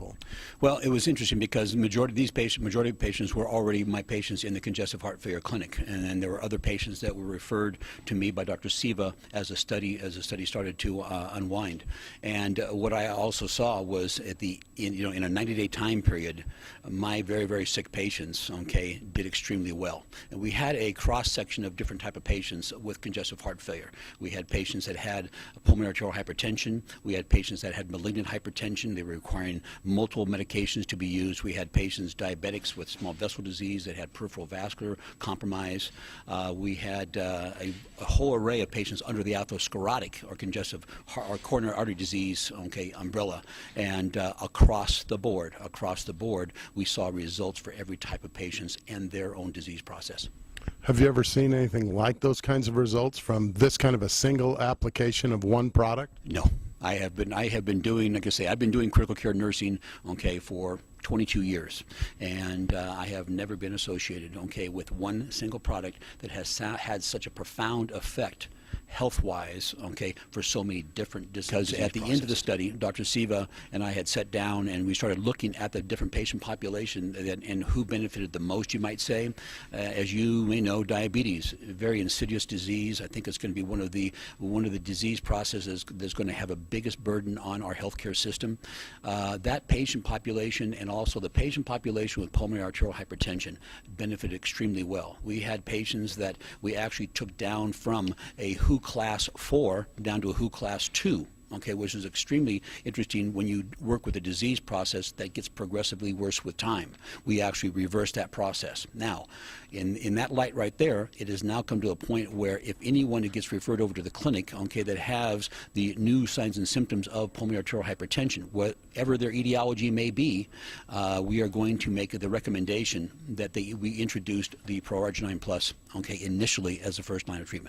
people? Well, it was interesting because majority of patients were already my patients in the congestive heart failure clinic, and then there were other patients that were referred to me by Dr. Siva as the study started to unwind. And what I also saw was in a 90-day time period, my very, very sick patients, okay, did extremely well. And we had a cross section of different type of patients with congestive heart failure. We had patients that had pulmonary arterial hypertension. We had patients that had malignant hypertension. They were requiring multiple medications to be used. We had patients, diabetics with small vessel disease that had peripheral vascular compromise. We had a whole array of patients under the atherosclerotic or congestive or coronary artery disease, okay, umbrella. And across the board, we saw results for every type of patients and their own disease process. Have you ever seen anything like those kinds of results from this kind of a single application of one product? No. I have been doing, like I say, I've been doing critical care nursing, okay, for 22 years, and I have never been associated, okay, with one single product that has had such a profound effect health-wise, okay, for so many different diseases. Because at the end of the study, Dr. Siva and I had sat down and we started looking at the different patient population and who benefited the most, you might say. As you may know, diabetes, a very insidious disease. I think it's going to be one of the disease processes that's going to have a biggest burden on our healthcare system. That patient population and also the patient population with pulmonary arterial hypertension benefited extremely well. We had patients that we actually took down from a WHO class 4 down to a WHO class 2, okay, which is extremely interesting when you work with a disease process that gets progressively worse with time. We actually reverse that process. Now, in that light right there, it has now come to a point where if anyone that gets referred over to the clinic, okay, that has the new signs and symptoms of pulmonary arterial hypertension, whatever their etiology may be, we are going to make the recommendation that we introduced the l-arginine plus, okay, initially as a first line of treatment.